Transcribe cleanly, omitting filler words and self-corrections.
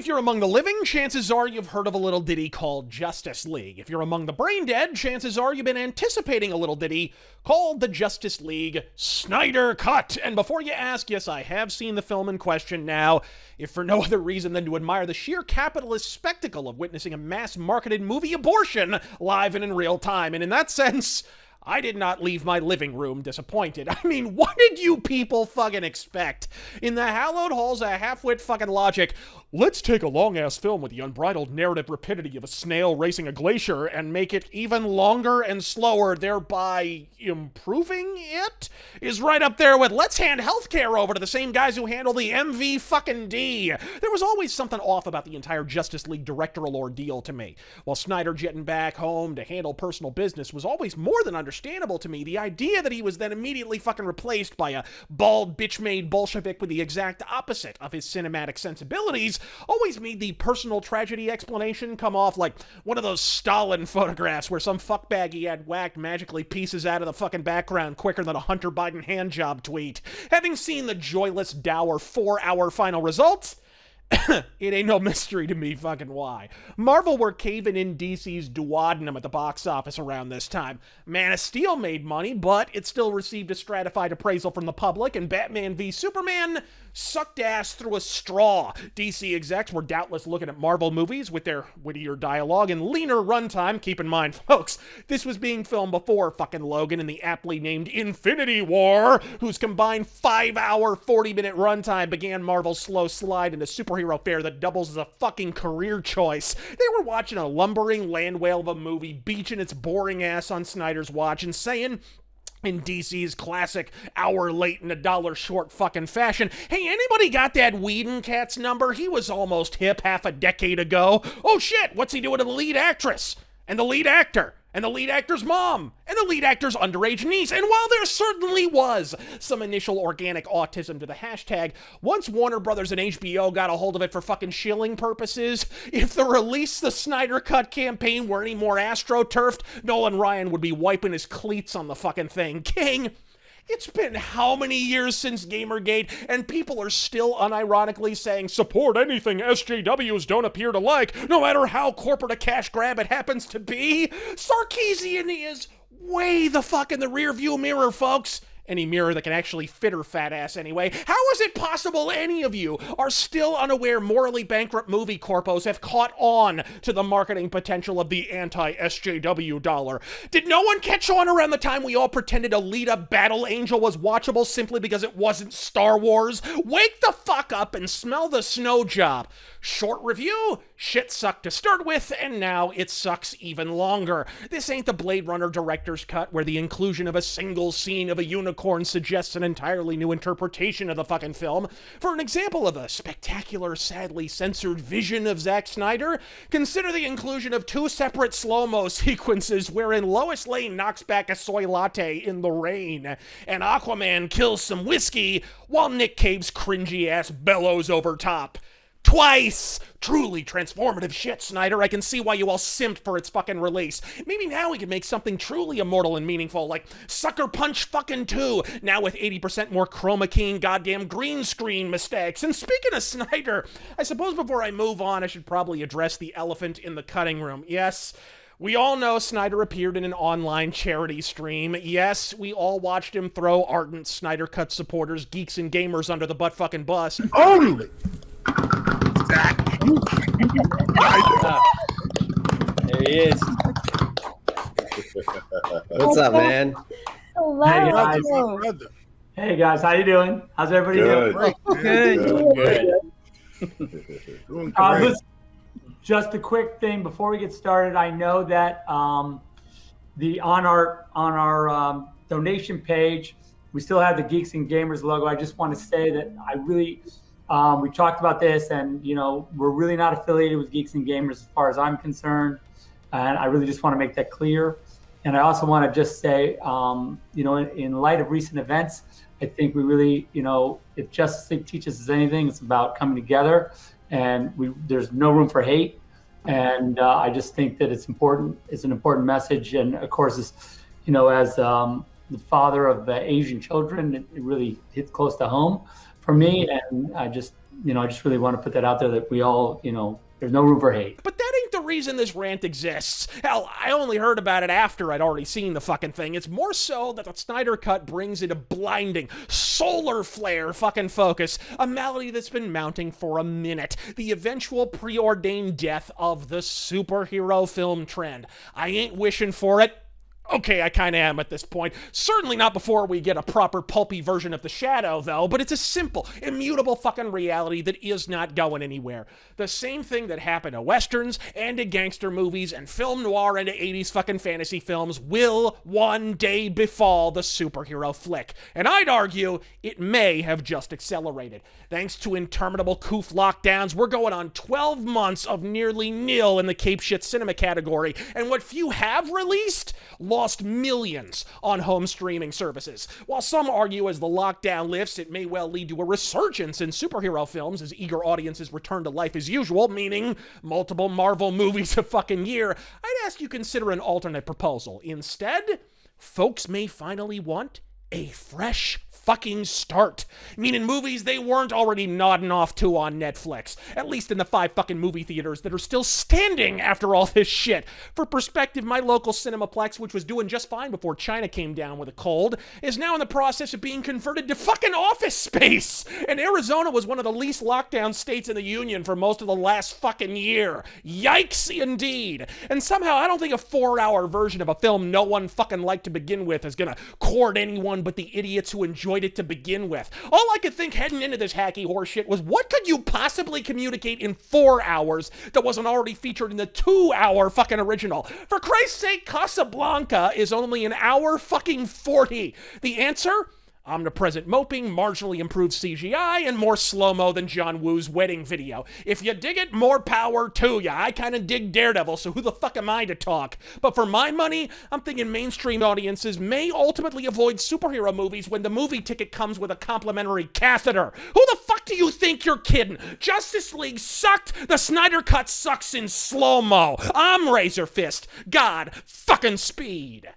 If you're among the living, chances are you've heard of a little ditty called Justice League. If you're among the brain dead, chances are you've been anticipating a little ditty called the Justice League Snyder Cut. And before you ask, yes, I have seen the film in question now, if for no other reason than to admire the sheer capitalist spectacle of witnessing a mass-marketed movie abortion live and in real time. And in that sense, I did not leave my living room disappointed. I mean, what did you people fucking expect? In the hallowed halls of half-wit fucking logic, let's take a long-ass film with the unbridled narrative rapidity of a snail racing a glacier and make it even longer and slower, thereby improving it? Is right up there with, let's hand healthcare over to the same guys who handle the MV fucking D. There was always something off about the entire Justice League directoral ordeal to me. While Snyder jetting back home to handle personal business was always more than understandable to me, the idea that he was then immediately fucking replaced by a bald, bitch-made Bolshevik with the exact opposite of his cinematic sensibilities always made the personal tragedy explanation come off like one of those Stalin photographs where some fuckbag he had whacked magically pieces out of the fucking background quicker than a Hunter Biden handjob tweet. Having seen the joyless, dour 4-hour final results, it ain't no mystery to me fucking why. Marvel were caving in DC's duodenum at the box office around this time. Man of Steel made money, but it still received a stratified appraisal from the public, and Batman v Superman sucked ass through a straw. DC execs were doubtless looking at Marvel movies with their wittier dialogue and leaner runtime. Keep in mind, folks, this was being filmed before fucking Logan and the aptly named Infinity War, whose combined 5-hour, 40-minute runtime began Marvel's slow slide into superhero fare that doubles as a fucking career choice. They were watching a lumbering land whale of a movie, beaching its boring ass on Snyder's watch and saying, in DC's classic hour late and $1 short fucking fashion, hey, anybody got that Whedon cat's number? He was almost hip half a decade ago. Oh shit, what's he doing to the lead actress? And the lead actor? And the lead actor's mom, and the lead actor's underage niece. And while there certainly was some initial organic autism to the hashtag, once Warner Brothers and HBO got a hold of it for fucking shilling purposes, if the Release the Snyder Cut campaign were any more astroturfed, Nolan Ryan would be wiping his cleats on the fucking thing. King, it's been how many years since Gamergate, and people are still unironically saying, support anything SJWs don't appear to like, no matter how corporate a cash grab it happens to be? Sarkeesian is way the fuck in the rearview mirror, folks. Any mirror that can actually fit her fat ass anyway. How is it possible any of you are still unaware morally bankrupt movie corpos have caught on to the marketing potential of the anti-SJW dollar? Did no one catch on around the time we all pretended Alita Battle Angel was watchable simply because it wasn't Star Wars? Wake the fuck up and smell the snow job. Short review, shit sucked to start with, and now it sucks even longer. This ain't the Blade Runner director's cut where the inclusion of a single scene of a unicorn suggests an entirely new interpretation of the fucking film. For an example of a spectacular, sadly censored vision of Zack Snyder, consider the inclusion of 2 separate slow-mo sequences wherein Lois Lane knocks back a soy latte in the rain, and Aquaman kills some whiskey while Nick Cave's cringy-ass bellows over top. Twice! Truly transformative shit, Snyder. I can see why you all simped for its fucking release. Maybe now we can make something truly immortal and meaningful, like Sucker Punch fucking 2, now with 80% more chroma key and goddamn green screen mistakes. And speaking of Snyder, I suppose before I move on, I should probably address the elephant in the cutting room. Yes, we all know Snyder appeared in an online charity stream. Yes, we all watched him throw ardent Snyder Cut supporters, geeks, and gamers under the butt-fucking bus. Only! There he is. What's up, man? Hello. Hey guys. Hey guys, how you doing? How's everybody doing? Good. Doing great. Listen, just a quick thing before we get started. I know that on our donation page, we still have the Geeks and Gamers logo. I just want to say that I really. We talked about this, and we're really not affiliated with Geeks and Gamers as far as I'm concerned, and I really just want to make that clear. And I also want to just say, in light of recent events, I think we really, if Justice League teaches us anything, it's about coming together, and there's no room for hate. And I just think that it's important. It's an important message, and of course, as the father of Asian children, it really hits close to home for me, and I just I just really want to put that out there that we all, there's no room for hate. But that ain't the reason this rant exists. Hell, I only heard about it after I'd already seen the fucking thing. It's more so that the Snyder Cut brings it a blinding, solar flare fucking focus, a malady that's been mounting for a minute. The eventual preordained death of the superhero film trend. I ain't wishing for it. Okay, I kind of am at this point. Certainly not before we get a proper pulpy version of The Shadow, though, but it's a simple, immutable fucking reality that is not going anywhere. The same thing that happened to westerns and to gangster movies and film noir and to 80s fucking fantasy films will one day befall the superhero flick. And I'd argue it may have just accelerated. Thanks to interminable coof lockdowns, we're going on 12 months of nearly nil in the Cape Shit cinema category, and what few have released lost millions on home streaming services. While some argue as the lockdown lifts, it may well lead to a resurgence in superhero films as eager audiences return to life as usual, meaning multiple Marvel movies a fucking year, I'd ask you consider an alternate proposal. Instead, folks may finally want a fresh fucking start. Meaning movies they weren't already nodding off to on Netflix. At least in the 5 fucking movie theaters that are still standing after all this shit. For perspective, my local Cinemaplex, which was doing just fine before China came down with a cold, is now in the process of being converted to fucking office space. And Arizona was one of the least lockdown states in the union for most of the last fucking year. Yikes indeed. And somehow I don't think a 4-hour version of a film no one fucking liked to begin with is gonna court anyone but the idiots who enjoyed it to begin with. All I could think heading into this hacky horseshit was, what could you possibly communicate in 4 hours that wasn't already featured in the 2-hour fucking original? For Christ's sake, Casablanca is only an hour fucking 40. The answer? Omnipresent moping, marginally improved CGI, and more slow-mo than John Woo's wedding video. If you dig it, more power to ya. I kind of dig Daredevil, so who the fuck am I to talk? But for my money, I'm thinking mainstream audiences may ultimately avoid superhero movies when the movie ticket comes with a complimentary catheter. Who the fuck do you think you're kidding? Justice League sucked. The Snyder Cut sucks in slow-mo. I'm Razor Fist. God fucking speed.